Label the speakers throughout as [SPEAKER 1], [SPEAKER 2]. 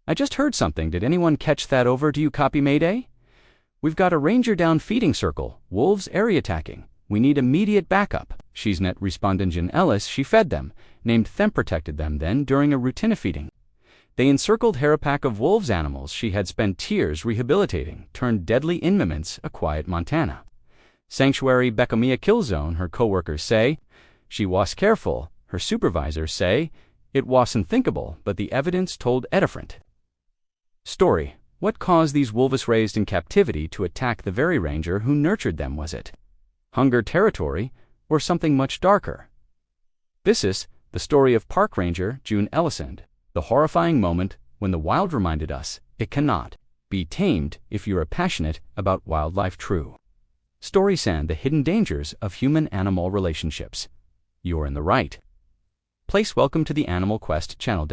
[SPEAKER 1] I just heard something. Did anyone catch that? Over. Do you copy? Mayday? We've got a ranger down feeding circle. Wolves area attacking. We need immediate backup. She's net responded. Ellis, she fed them, named them, protected them then during a routine of feeding. They encircled her a pack of wolves animals she had spent years rehabilitating, turned deadly inmates, a quiet Montana. Sanctuary Becomia kill zone, her co-workers say. She was careful, her supervisors say. It wasn't thinkable, but the evidence told a different story. What caused these wolves raised in captivity to attack the very ranger who nurtured them? Was it hunger, territory, or something much darker? This is the story of Park Ranger June Ellis, the horrifying moment when the wild reminded us it cannot be tamed if you are passionate about wildlife. True stories and the hidden dangers of human-animal relationships. You're in the right place. Welcome to the Animal Quest channel.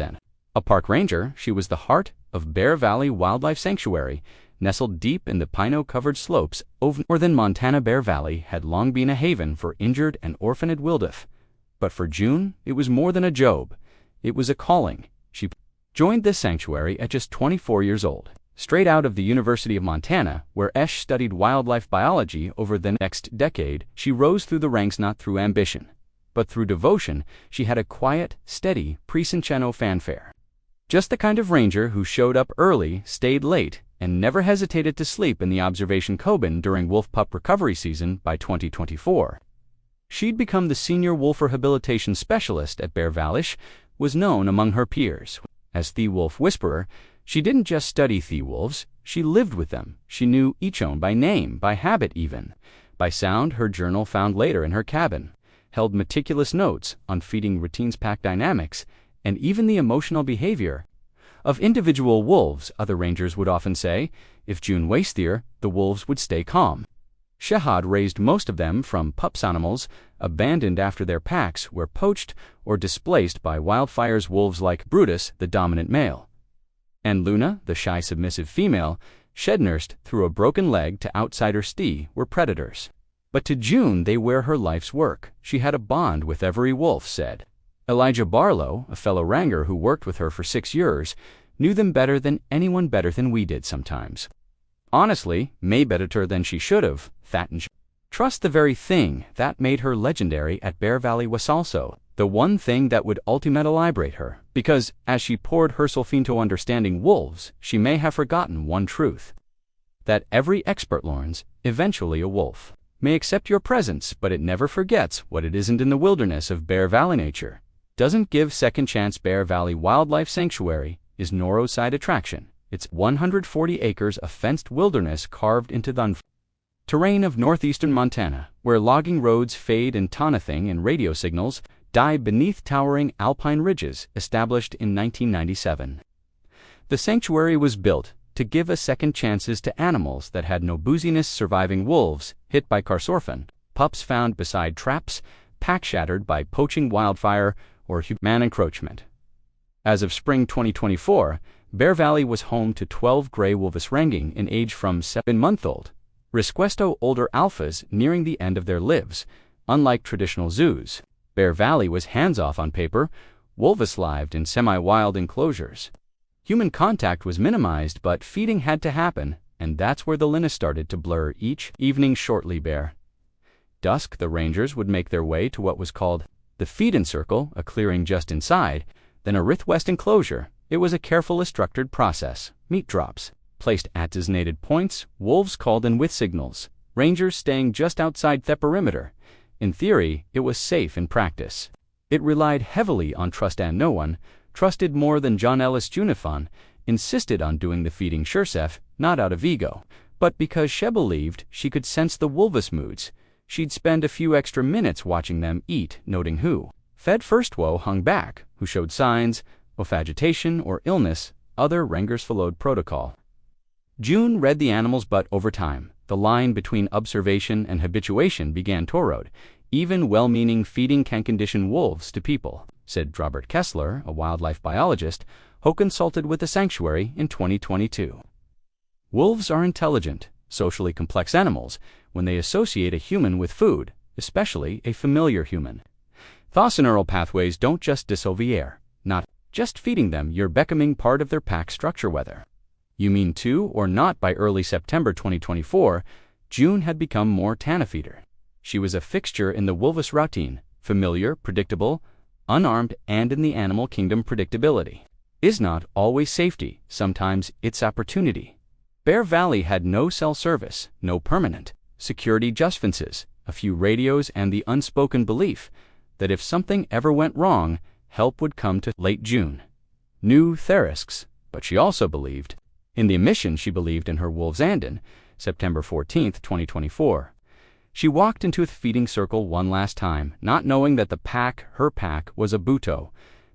[SPEAKER 1] A park ranger, she was the heart of Bear Valley Wildlife Sanctuary, nestled deep in the pino-covered slopes of northern Montana. Bear Valley had long been a haven for injured and orphaned wildlife. But for June, it was more than a job. It was a calling. She joined this sanctuary at just 24 years old. Straight out of the University of Montana, where Esh studied wildlife biology over the next decade, she rose through the ranks not through ambition, but through devotion. She had a quiet, steady, pre-Cinchano fanfare. Just the kind of ranger who showed up early, stayed late, and never hesitated to sleep in the observation cabin during wolf pup recovery season. By 2024, she'd become the senior wolf rehabilitation specialist at Bear Valley, was known among her peers as the Wolf Whisperer. She didn't just study the wolves, she lived with them. She knew each one by name, by habit even, by sound. Her journal, found later in her cabin, held meticulous notes on feeding routines, pack dynamics, and even the emotional behavior of individual wolves. Other rangers would often say, if June was there, the wolves would stay calm. Shehad raised most of them from pups, animals abandoned after their packs were poached or displaced by wildfires. Wolves like Brutus, the dominant male, and Luna, the shy, submissive female, shed-nursed through a broken leg to outsider Stee, were predators. But to June, they were her life's work. She had a bond with every wolf, said Elijah Barlow, a fellow ranger who worked with her for 6 years, knew them better than anyone, better than we did sometimes. Honestly, may better than she should have. That and trust, the very thing that made her legendary at Bear Valley, was also the one thing that would ultimately liberate her, because as she poured herself into understanding wolves, she may have forgotten one truth: that every expert learns eventually. A wolf may accept your presence, but it never forgets what it isn't. In the wilderness of Bear Valley, nature doesn't give second chance. Bear Valley Wildlife Sanctuary is no side attraction. It's 140 acres of fenced wilderness carved into the terrain of northeastern Montana, where logging roads fade and nothing and radio signals die beneath towering alpine ridges. Established in 1997, the sanctuary was built to give a second chances to animals that had no booziness. Surviving wolves hit by carsorphan, pups found beside traps, pack shattered by poaching, wildfire, or human encroachment. As of spring 2024, Bear Valley was home to 12 gray wolves ranging in age from 7-month-old. Risquesto older alphas nearing the end of their lives. Unlike traditional zoos, Bear Valley was hands-off on paper. Wolves lived in semi-wild enclosures. Human contact was minimized, but feeding had to happen, and that's where the linens started to blur. Each evening shortly bear dusk, the rangers would make their way to what was called the feed-in circle, a clearing just inside, then a Rith-West enclosure. It was a carefully structured process. Meat drops placed at designated points, wolves called in with signals, rangers staying just outside the perimeter. In theory, it was safe. In practice, it relied heavily on trust, and no one trusted more than John Ellis. Junifon insisted on doing the feeding herself, not out of ego, but because she believed she could sense the wolves' moods. She'd spend a few extra minutes watching them eat, noting who fed first, who hung back, who showed signs of agitation or illness. Other rangers followed protocol. June read the animals, but over time, the line between observation and habituation began to erode. Even well-meaning feeding can condition wolves to people, said Robert Kessler, a wildlife biologist who consulted with the sanctuary in 2022. Wolves are intelligent, socially complex animals when they associate a human with food, especially a familiar human. Thought neural pathways don't just dissolve, not Just feeding them, you're becoming part of their pack structure. Whether you mean to or not, by early September 2024, June had become more than a feeder. She was a fixture in the Wolves routine, familiar, predictable, unarmed, and in the animal kingdom predictability is not always safety, sometimes it's opportunity. Bear Valley had no cell service, no permanent security just fences, a few radios, and the unspoken belief that if something ever went wrong, help would come to late June. Knew the risks, but she also believed in the mission. She believed in her wolves, and in September 14, 2024, she walked into the feeding circle one last time, not knowing that the pack, her pack, was a buto.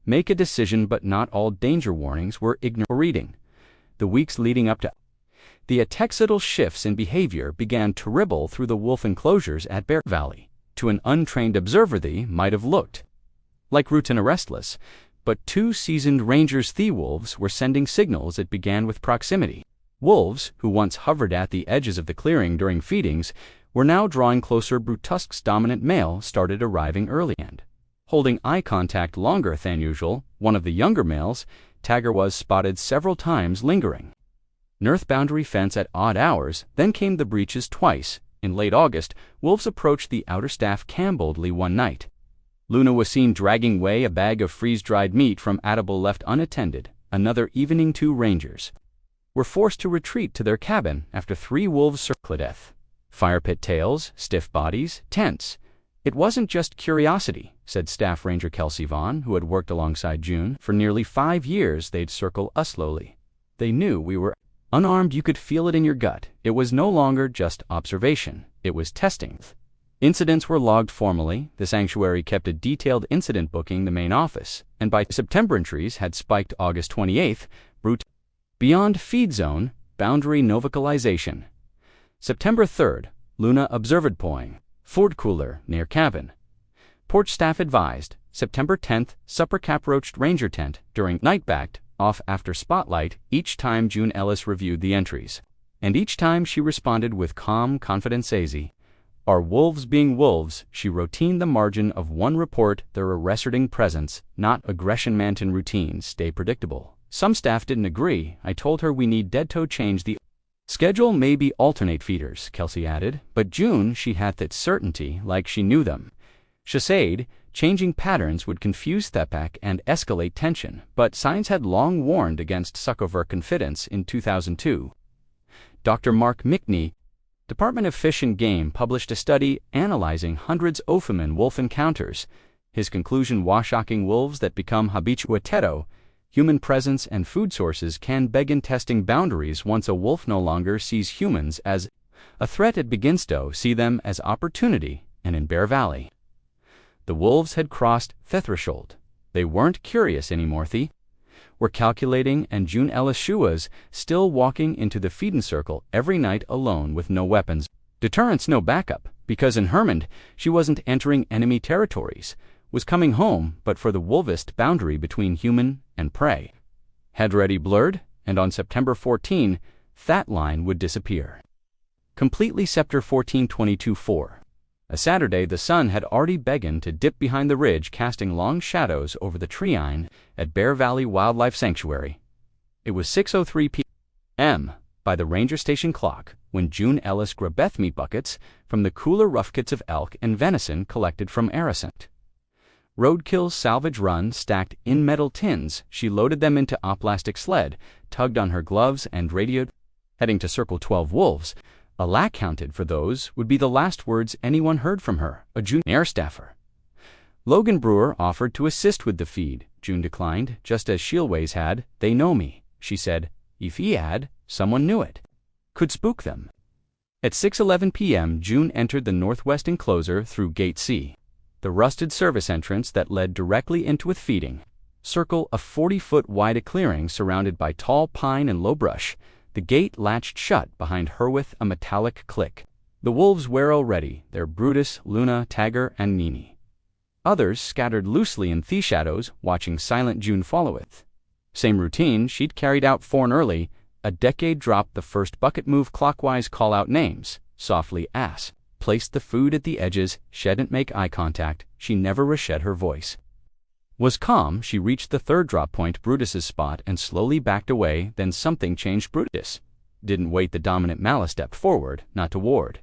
[SPEAKER 1] Make a decision, but not all danger warnings were ignored or reading. The weeks leading up to the attexidal shifts in behavior began to ripple through the wolf enclosures at Bear Valley. To an untrained observer, they might have looked like routine or restless, but two seasoned rangers, the wolves, were sending signals. It began with proximity. Wolves, who once hovered at the edges of the clearing during feedings, were now drawing closer. Brutusque's dominant male started arriving early and holding eye contact longer than usual. One of the younger males, Tagger, was spotted several times lingering north boundary fence at odd hours. Then came the breaches twice. In late August, wolves approached the outer staff camp boldly one night. Luna was seen dragging away a bag of freeze-dried meat from Atable left unattended. Another evening, two rangers were forced to retreat to their cabin after three wolves circled death. Fire pit tails, stiff bodies, tents. It wasn't just curiosity, said Staff Ranger Kelsey Vaughn, who had worked alongside June. For nearly 5 years, they'd circle us slowly. They knew we were unarmed. You could feel it in your gut. It was no longer just observation. It was testing. Incidents were logged formally. The sanctuary kept a detailed incident booking, the main office, and by September entries had spiked August 28th, beyond feed zone, boundary novocalization. September 3rd, Luna observed poing, Ford cooler near cabin. Porch staff advised. September 10th, supper cap roached ranger tent during night backed off after spotlight. Each time June Ellis reviewed the entries, and each time she responded with calm confidence. Our wolves being wolves, she routined the margin of one report. Their arresting presence, not aggression. Manton routines stay predictable. Some staff didn't agree. I told her we need dead toe change the schedule, maybe alternate feeders, Kelsey added. But June, she had that certainty, like she knew them. She said changing patterns would confuse Thepak and escalate tension, but science had long warned against suckover confidence. In 2002, Dr. Mark Mickney, Department of Fish and Game, published a study analyzing hundreds of Ophiman wolf encounters. His conclusion was shocking. Wolves that become habituated human presence and food sources can begin testing boundaries. Once a wolf no longer sees humans as a threat, it begins to see them as opportunity. And in Bear Valley, the wolves had crossed the threshold. They weren't curious anymore. They were calculating, and June Ellis was still walking into the feeding circle every night alone with no weapons. Deterrence, no backup, because in Hermond she wasn't entering enemy territories, was coming home, but for the wolvest boundary between human and prey had already blurred, and on September 14, that line would disappear completely. September 14, 2024. A Saturday, the sun had already begun to dip behind the ridge, casting long shadows over the tree line at Bear Valley Wildlife Sanctuary. It was 6:03 p.m. by the ranger station clock when June Ellis grabbed meat buckets from the cooler rough-kits of elk and venison collected from Aracent Roadkill's salvage run, stacked in metal tins. She loaded them into a plastic sled, tugged on her gloves, and radioed, heading to Circle 12 Wolves. A lack counted for those would be the last words anyone heard from her, a June air staffer. Logan Brewer offered to assist with the feed. June declined, just as Shielways had. They know me, she said. If he had, someone knew it. Could spook them. At 6:11 p.m., June entered the northwest enclosure through Gate C, the rusted service entrance that led directly into a feeding circle, a 40-foot wide clearing surrounded by tall pine and low brush. The gate latched shut behind her with a metallic click. The wolves were already there: Brutus, Luna, Tagger, and Nini. Others scattered loosely in the shadows, watching silent June follow it. Same routine she'd carried out for early a decade. Dropped the first bucket, move clockwise, call out names softly, placed the food at the edges, shouldn't make eye contact. She never reshed her voice. was calm. She reached the third drop point, Brutus's spot, and slowly backed away. Then something changed. Brutus didn't wait. The dominant Malice stepped forward, not toward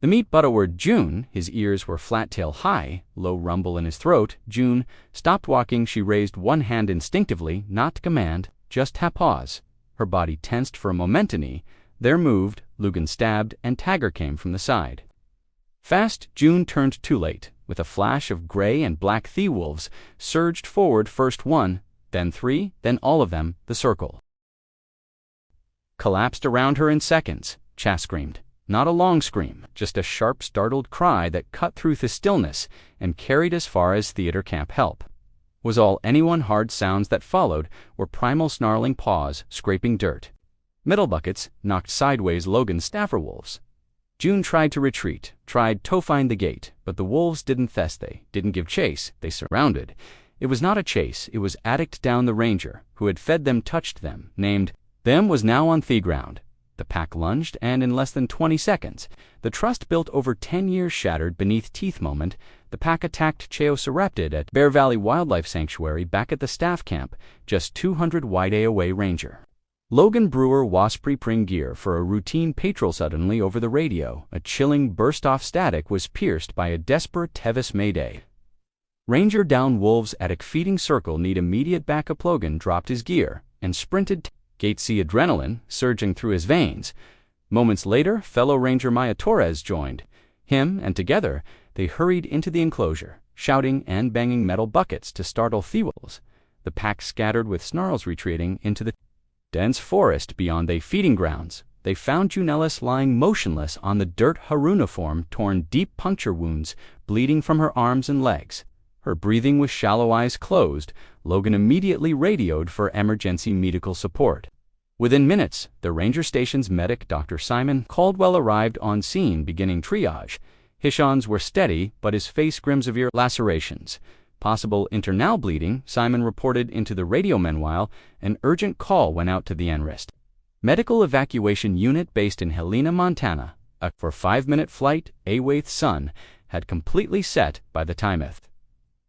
[SPEAKER 1] the meat but toward June. His ears were flat, tail high, low rumble in his throat. June stopped walking. She raised one hand instinctively, not to command, just tap pause. Her body tensed for a moment. There moved, Lugan stabbed, and Tagger came from the side. Fast, June turned too late. With a flash of gray and black wolves surged forward, first one, then three, then all of them. The circle collapsed around her in seconds. Chas screamed. Not a long scream, just a sharp, startled cry that cut through the stillness and carried as far as theater camp. Help was all anyone. Hard sounds that followed were primal snarling paws scraping dirt. Metal buckets knocked sideways Logan's staffer wolves. June tried to retreat, tried to find the gate, but the wolves didn't thess. They didn't give chase, they surrounded. It was not a chase, it was addict down. The ranger, who had fed them, touched them, named them, was now on the ground. The pack lunged, and in less than 20 seconds, the trust built over 10 years shattered beneath teeth. Moment, the pack attacked Cheoceraptid at Bear Valley Wildlife Sanctuary back at the staff camp, just 200 wide away. Ranger Logan Brewer was preparing gear for a routine patrol. Suddenly, over the radio, a chilling burst-off static was pierced by a desperate Tevis mayday. Ranger down, wolves at a feeding circle need immediate backup. Logan dropped his gear and sprinted. Gatesy adrenaline surging through his veins. Moments later, fellow Ranger Maya Torres joined him, and together they hurried into the enclosure, shouting and banging metal buckets to startle the wolves. The pack scattered with snarls, retreating into the dense forest beyond the feeding grounds. They found June Ellis lying motionless on the dirt, her uniform torn, deep puncture wounds bleeding from her arms and legs. Her breathing was shallow, eyes closed. Logan immediately radioed for emergency medical support. Within minutes, the ranger station's medic, Dr. Simon Caldwell, arrived on scene, beginning triage. His wounds were steady, but his face grim, severe lacerations. Possible internal bleeding, Simon reported into the radio. Meanwhile, an urgent call went out to the NRIST medical evacuation unit based in Helena, Montana. A 5-minute flight, Awaith's sun, had completely set by the time.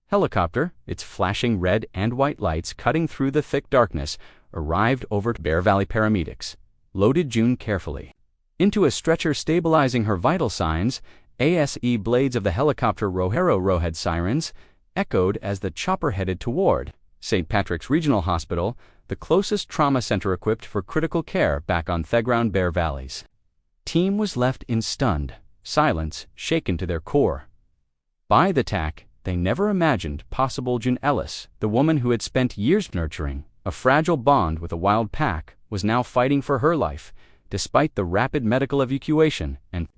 [SPEAKER 1] Helicopter, its flashing red and white lights cutting through the thick darkness, arrived over to Bear Valley. Paramedics loaded June carefully into a stretcher, stabilizing her vital signs. ASE blades of the helicopter Rohero sirens echoed as the chopper headed toward St. Patrick's Regional Hospital, the closest trauma center equipped for critical care back on the ground. Bear Valley's team was left in stunned silence, shaken to their core by the attack. They never imagined possible. June Ellis, the woman who had spent years nurturing a fragile bond with a wild pack, was now fighting for her life, despite the rapid medical evacuation and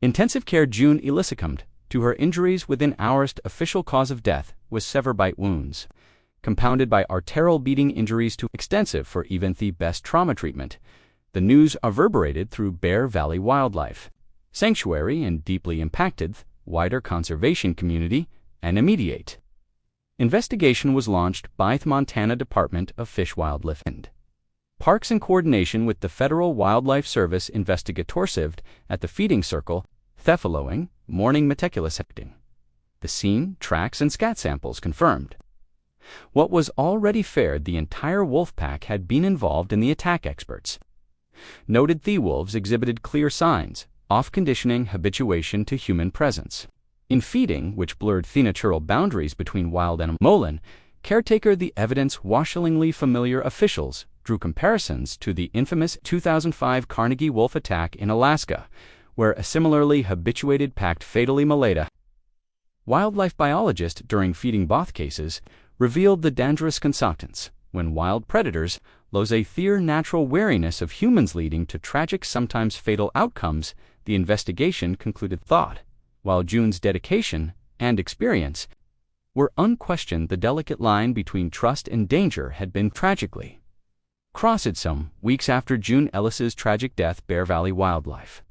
[SPEAKER 1] intensive care. June Ellis succumbed to her injuries within hours. Official cause of death was severe bite wounds, compounded by arterial beating injuries too extensive for even the best trauma treatment. The news reverberated through Bear Valley Wildlife Sanctuary and deeply impacted the wider conservation community. An immediate investigation was launched by the Montana Department of Fish, Wildlife, and Parks in coordination with the Federal Wildlife Service investigators at the feeding circle. Following morning meticulous acting, the scene, tracks, and scat samples confirmed what was already fared. The entire wolf pack had been involved in the attack. Experts noted the wolves exhibited clear signs of conditioning habituation to human presence in feeding, which blurred the natural boundaries between wild and Mullen. Caretaker, the evidence washingly familiar. Officials drew comparisons to the infamous 2005 Carnegie wolf attack in Alaska, where a similarly habituated pack fatally mauled. Wildlife biologist during feeding both cases revealed the dangerous consequence when wild predators lose their natural wariness of humans, leading to tragic, sometimes fatal outcomes. The investigation concluded thought, while June's dedication and experience were unquestioned, the delicate line between trust and danger had been tragically crossed. Some weeks after June Ellis's tragic death, Bear Valley Wildlife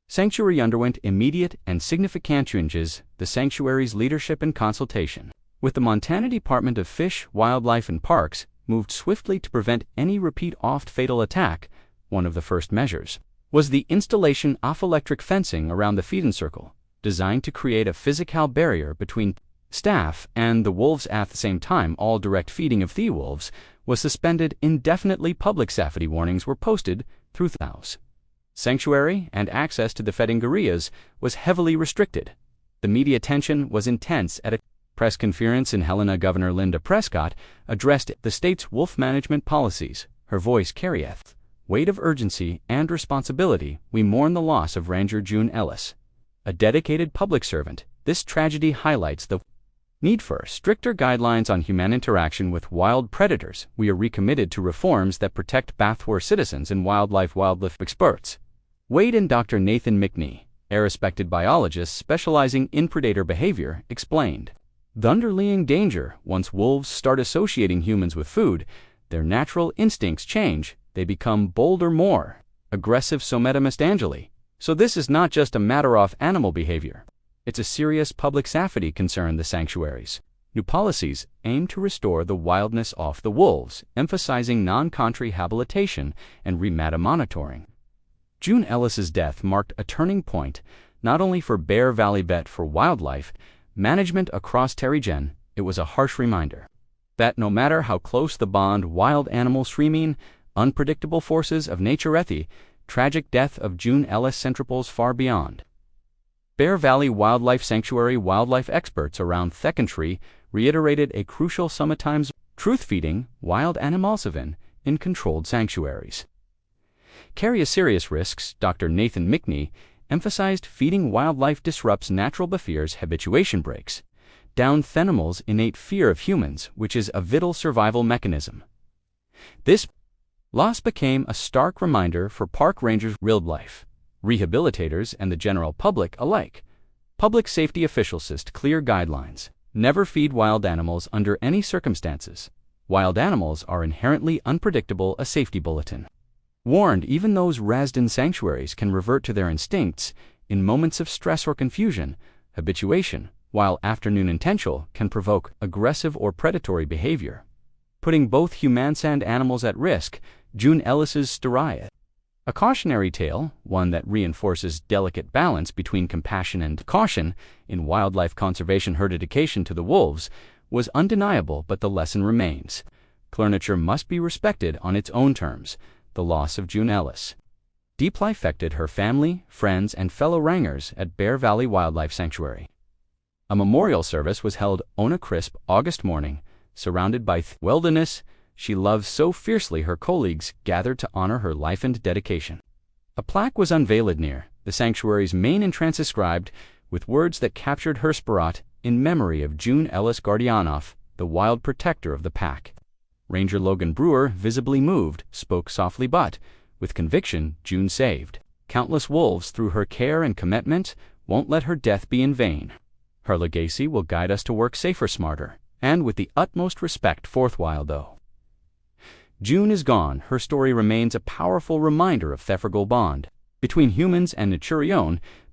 [SPEAKER 1] Sanctuary underwent immediate and significant changes. The sanctuary's leadership, in consultation with the Montana Department of Fish, Wildlife, and Parks, moved swiftly to prevent any repeat of fatal attack. One of the first measures was the installation of electric fencing around the feeding circle, designed to create a physical barrier between staff, and the wolves at the same time. All direct feeding of the wolves was suspended indefinitely. Public safety warnings were posted through the house. Sanctuary and access to the feeding areas was heavily restricted. The media attention was intense. At a press conference in Helena, Governor Linda Prescott addressed the state's wolf management policies. Her voice carrieth weight of urgency and responsibility. We mourn the loss of Ranger June Ellis, a dedicated public servant. This tragedy highlights the need for stricter guidelines on human interaction with wild predators. We are recommitted to reforms that protect Bathurst citizens and wildlife experts. Wade and Dr. Nathan McNee, a respected biologist specializing in predator behavior, explained the underlying danger. Once wolves start associating humans with food, their natural instincts change. They become bolder, more aggressive. So Mr. Angeli. So this is not just a matter of animal behavior. It's a serious public safety concern. The sanctuary's new policies aim to restore the wildness of the wolves, emphasizing non-country rehabilitation and remata monitoring. June Ellis's death marked a turning point, not only for Bear Valley but for wildlife management across the region. It was a harsh reminder that no matter how close the bond, wild animals remain unpredictable forces of nature. The tragic death of June Ellis centriples far beyond Bear Valley Wildlife Sanctuary. Wildlife experts around the country reiterated a crucial sometimes truth: feeding wild animals in controlled sanctuaries carry serious risks. Dr. Nathan McNee emphasized feeding wildlife disrupts natural behaviors. Habituation breaks down animals' innate fear of humans, which is a vital survival mechanism. This loss became a stark reminder for park rangers, wildlife rehabilitators, and the general public alike. Public safety officials set clear guidelines: never feed wild animals under any circumstances. Wild animals are inherently unpredictable. A safety bulletin warned even those raised in sanctuaries can revert to their instincts in moments of stress or confusion. Habituation, while afternoon intentional, can provoke aggressive or predatory behavior, putting both humans and animals at risk. June Ellis's story, a cautionary tale, one that reinforces delicate balance between compassion and caution in wildlife conservation. Her dedication to the wolves was undeniable, but the lesson remains: nature must be respected on its own terms. The loss of June Ellis deeply affected her family, friends, and fellow rangers at Bear Valley Wildlife Sanctuary. A memorial service was held on a crisp August morning, surrounded by the wilderness she loved so fiercely. Her colleagues gathered to honor her life and dedication. A plaque was unveiled near the sanctuary's main entrance, inscribed with words that captured her spirit: in memory of June Ellis Guardianoff, the wild protector of the pack. Ranger Logan Brewer, visibly moved, spoke softly but with conviction: June saved countless wolves through her care and commitment. Won't let her death be in vain. Her legacy will guide us to work safer, smarter, and with the utmost respect. Worthwhile though June is gone, her story remains a powerful reminder of the fragile bond between humans and nature,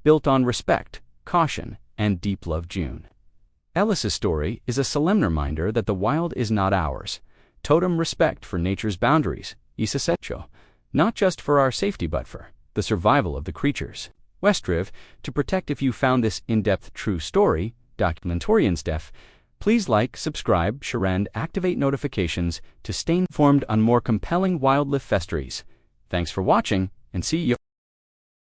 [SPEAKER 1] built on respect, caution, and deep love. June Ellis's story is a solemn reminder that the wild is not ours. Totem respect for nature's boundaries is essential, not just for our safety but for the survival of the creatures Radcliffe to protect. If you found this in-depth true story documentary in-depth, please like, subscribe, share, and activate notifications to stay informed on more compelling wildlife stories. Thanks for watching, and see you.